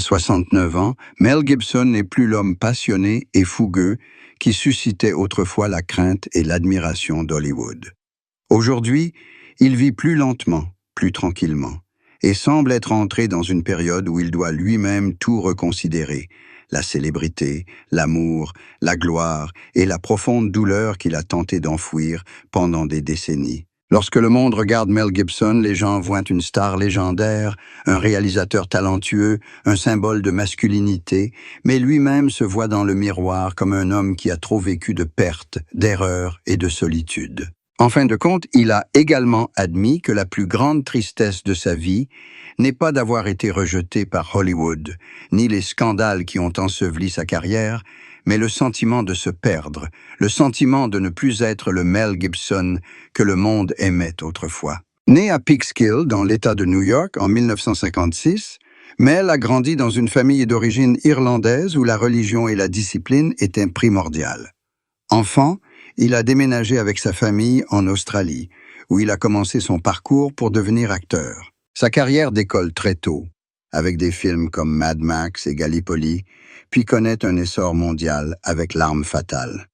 À 69 ans, Mel Gibson n'est plus l'homme passionné et fougueux qui suscitait autrefois la crainte et l'admiration d'Hollywood. Aujourd'hui, il vit plus lentement, plus tranquillement, et semble être entré dans une période où il doit lui-même tout reconsidérer, la célébrité, l'amour, la gloire et la profonde douleur qu'il a tenté d'enfouir pendant des décennies. Lorsque le monde regarde Mel Gibson, les gens voient une star légendaire, un réalisateur talentueux, un symbole de masculinité, mais lui-même se voit dans le miroir comme un homme qui a trop vécu de pertes, d'erreurs et de solitude. En fin de compte, il a également admis que la plus grande tristesse de sa vie n'est pas d'avoir été rejeté par Hollywood, ni les scandales qui ont enseveli sa carrière, mais le sentiment de se perdre, le sentiment de ne plus être le Mel Gibson que le monde aimait autrefois. Né à Peekskill, dans l'État de New York, en 1956, Mel a grandi dans une famille d'origine irlandaise où la religion et la discipline étaient primordiales. Enfant, il a déménagé avec sa famille en Australie, où il a commencé son parcours pour devenir acteur. Sa carrière décolle très tôt, avec des films comme Mad Max et Gallipoli, puis connaît un essor mondial avec L'Arme fatale.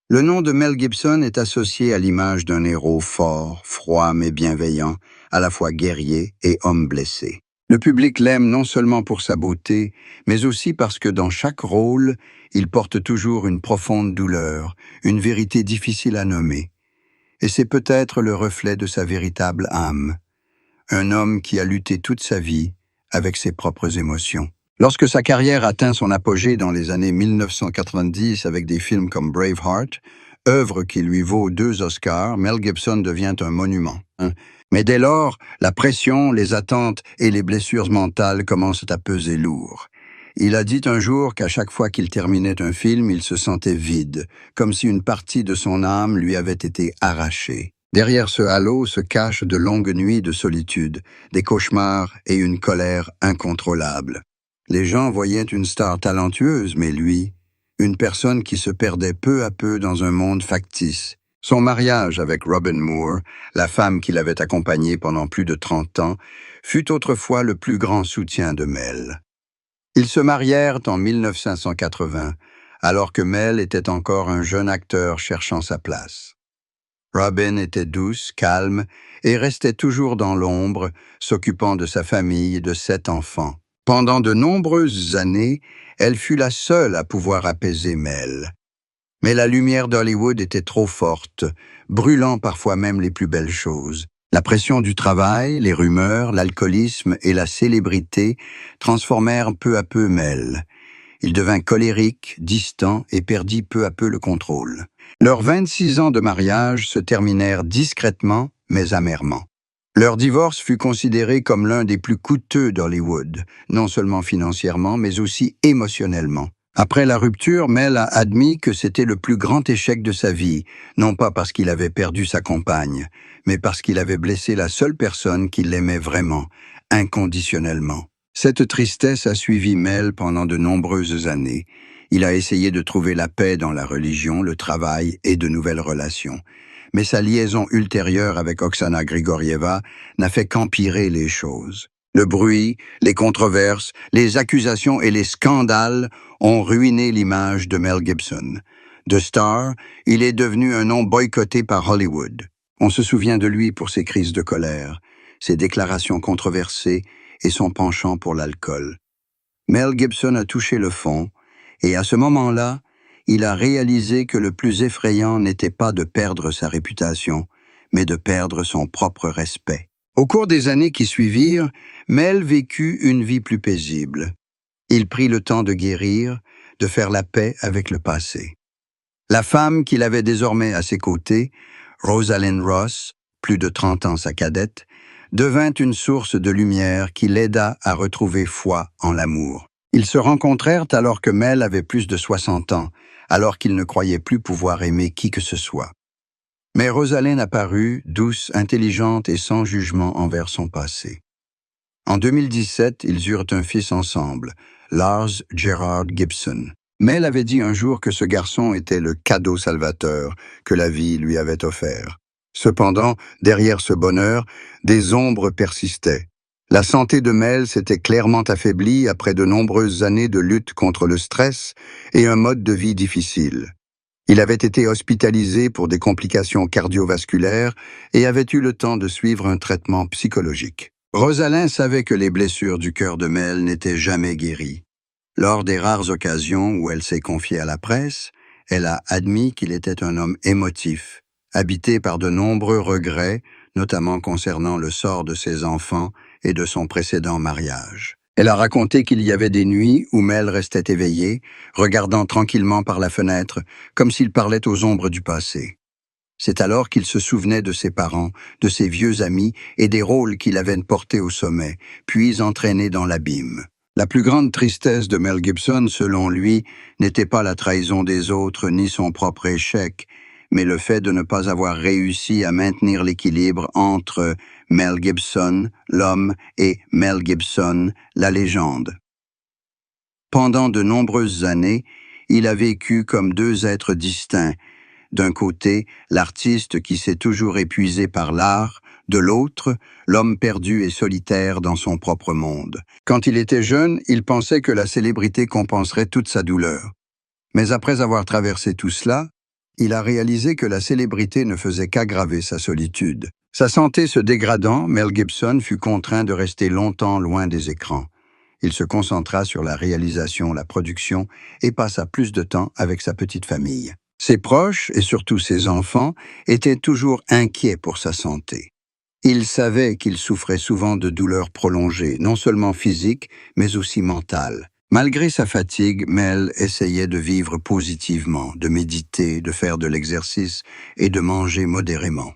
Le nom de Mel Gibson est associé à l'image d'un héros fort, froid mais bienveillant, à la fois guerrier et homme blessé. Le public l'aime non seulement pour sa beauté, mais aussi parce que dans chaque rôle, il porte toujours une profonde douleur, une vérité difficile à nommer. Et c'est peut-être le reflet de sa véritable âme. Un homme qui a lutté toute sa vie avec ses propres émotions. Lorsque sa carrière atteint son apogée dans les années 1990 avec des films comme Braveheart, œuvre qui lui vaut 2 Oscars, Mel Gibson devient un monument. Mais dès lors, la pression, les attentes et les blessures mentales commencent à peser lourd. Il a dit un jour qu'à chaque fois qu'il terminait un film, il se sentait vide, comme si une partie de son âme lui avait été arrachée. Derrière ce halo se cachent de longues nuits de solitude, des cauchemars et une colère incontrôlable. Les gens voyaient une star talentueuse, mais lui, une personne qui se perdait peu à peu dans un monde factice. Son mariage avec Robin Moore, la femme qui l'avait accompagné pendant plus de 30 ans, fut autrefois le plus grand soutien de Mel. Ils se marièrent en 1980, alors que Mel était encore un jeune acteur cherchant sa place. Robin était douce, calme, et restait toujours dans l'ombre, s'occupant de sa famille et de 7 enfants. Pendant de nombreuses années, elle fut la seule à pouvoir apaiser Mel. Mais la lumière d'Hollywood était trop forte, brûlant parfois même les plus belles choses. La pression du travail, les rumeurs, l'alcoolisme et la célébrité transformèrent peu à peu Mel. Il devint colérique, distant et perdit peu à peu le contrôle. Leurs 26 ans de mariage se terminèrent discrètement, mais amèrement. Leur divorce fut considéré comme l'un des plus coûteux d'Hollywood, non seulement financièrement, mais aussi émotionnellement. Après la rupture, Mel a admis que c'était le plus grand échec de sa vie, non pas parce qu'il avait perdu sa compagne, mais parce qu'il avait blessé la seule personne qui l'aimait vraiment, inconditionnellement. Cette tristesse a suivi Mel pendant de nombreuses années. Il a essayé de trouver la paix dans la religion, le travail et de nouvelles relations. Mais sa liaison ultérieure avec Oksana Grigorieva n'a fait qu'empirer les choses. Le bruit, les controverses, les accusations et les scandales ont ruiné l'image de Mel Gibson. De star, il est devenu un nom boycotté par Hollywood. On se souvient de lui pour ses crises de colère, ses déclarations controversées et son penchant pour l'alcool. Mel Gibson a touché le fond, et à ce moment-là, il a réalisé que le plus effrayant n'était pas de perdre sa réputation, mais de perdre son propre respect. Au cours des années qui suivirent, Mel vécut une vie plus paisible. Il prit le temps de guérir, de faire la paix avec le passé. La femme qu'il avait désormais à ses côtés, Rosalind Ross, plus de 30 ans sa cadette, devint une source de lumière qui l'aida à retrouver foi en l'amour. Ils se rencontrèrent alors que Mel avait plus de 60 ans, alors qu'il ne croyait plus pouvoir aimer qui que ce soit. Mais Rosalind apparut, douce, intelligente et sans jugement envers son passé. En 2017, ils eurent un fils ensemble, Lars Gerard Gibson. Mel avait dit un jour que ce garçon était le cadeau salvateur que la vie lui avait offert. Cependant, derrière ce bonheur, des ombres persistaient. La santé de Mel s'était clairement affaiblie après de nombreuses années de lutte contre le stress et un mode de vie difficile. Il avait été hospitalisé pour des complications cardiovasculaires et avait eu le temps de suivre un traitement psychologique. Rosalind savait que les blessures du cœur de Mel n'étaient jamais guéries. Lors des rares occasions où elle s'est confiée à la presse, elle a admis qu'il était un homme émotif, habité par de nombreux regrets, notamment concernant le sort de ses enfants et de son précédent mariage. Elle a raconté qu'il y avait des nuits où Mel restait éveillé, regardant tranquillement par la fenêtre, comme s'il parlait aux ombres du passé. C'est alors qu'il se souvenait de ses parents, de ses vieux amis et des rôles qu'il avait portés au sommet, puis entraînés dans l'abîme. La plus grande tristesse de Mel Gibson, selon lui, n'était pas la trahison des autres ni son propre échec, mais le fait de ne pas avoir réussi à maintenir l'équilibre entre Mel Gibson, l'homme, et Mel Gibson, la légende. Pendant de nombreuses années, il a vécu comme deux êtres distincts. D'un côté, l'artiste qui s'est toujours épuisé par l'art, de l'autre, l'homme perdu et solitaire dans son propre monde. Quand il était jeune, il pensait que la célébrité compenserait toute sa douleur. Mais après avoir traversé tout cela, il a réalisé que la célébrité ne faisait qu'aggraver sa solitude. Sa santé se dégradant, Mel Gibson fut contraint de rester longtemps loin des écrans. Il se concentra sur la réalisation, la production et passa plus de temps avec sa petite famille. Ses proches, et surtout ses enfants, étaient toujours inquiets pour sa santé. Ils savaient qu'il souffrait souvent de douleurs prolongées, non seulement physiques, mais aussi mentales. Malgré sa fatigue, Mel essayait de vivre positivement, de méditer, de faire de l'exercice et de manger modérément.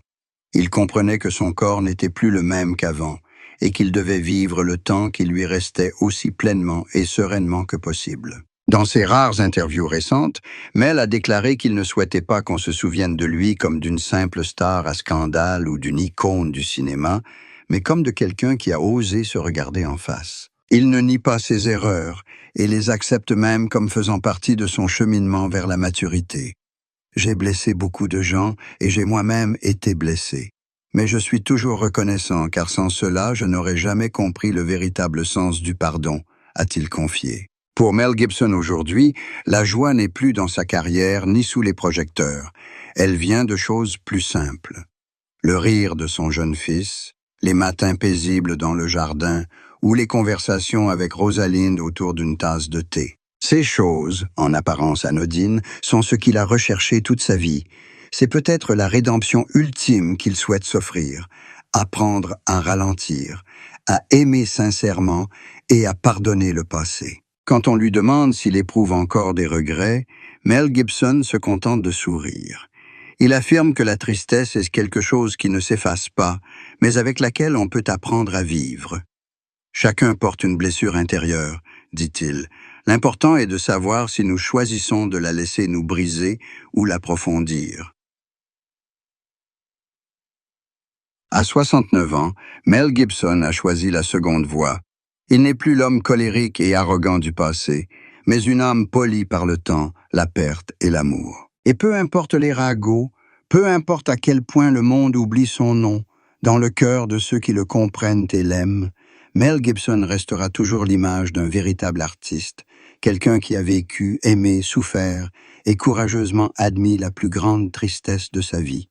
Il comprenait que son corps n'était plus le même qu'avant et qu'il devait vivre le temps qui lui restait aussi pleinement et sereinement que possible. Dans ses rares interviews récentes, Mel a déclaré qu'il ne souhaitait pas qu'on se souvienne de lui comme d'une simple star à scandale ou d'une icône du cinéma, mais comme de quelqu'un qui a osé se regarder en face. Il ne nie pas ses erreurs et les accepte même comme faisant partie de son cheminement vers la maturité. J'ai blessé beaucoup de gens et j'ai moi-même été blessé. Mais je suis toujours reconnaissant car sans cela, je n'aurais jamais compris le véritable sens du pardon, a-t-il confié. Pour Mel Gibson aujourd'hui, la joie n'est plus dans sa carrière ni sous les projecteurs. Elle vient de choses plus simples. Le rire de son jeune fils, les matins paisibles dans le jardin ou les conversations avec Rosalind autour d'une tasse de thé. Ces choses, en apparence anodines, sont ce qu'il a recherché toute sa vie. C'est peut-être la rédemption ultime qu'il souhaite s'offrir, apprendre à ralentir, à aimer sincèrement et à pardonner le passé. Quand on lui demande s'il éprouve encore des regrets, Mel Gibson se contente de sourire. Il affirme que la tristesse est quelque chose qui ne s'efface pas, mais avec laquelle on peut apprendre à vivre. Chacun porte une blessure intérieure, dit-il. L'important est de savoir si nous choisissons de la laisser nous briser ou l'approfondir. À 69 ans, Mel Gibson a choisi la seconde voie. Il n'est plus l'homme colérique et arrogant du passé, mais une âme polie par le temps, la perte et l'amour. Et peu importe les ragots, peu importe à quel point le monde oublie son nom, dans le cœur de ceux qui le comprennent et l'aiment, Mel Gibson restera toujours l'image d'un véritable artiste, quelqu'un qui a vécu, aimé, souffert et courageusement admis la plus grande tristesse de sa vie.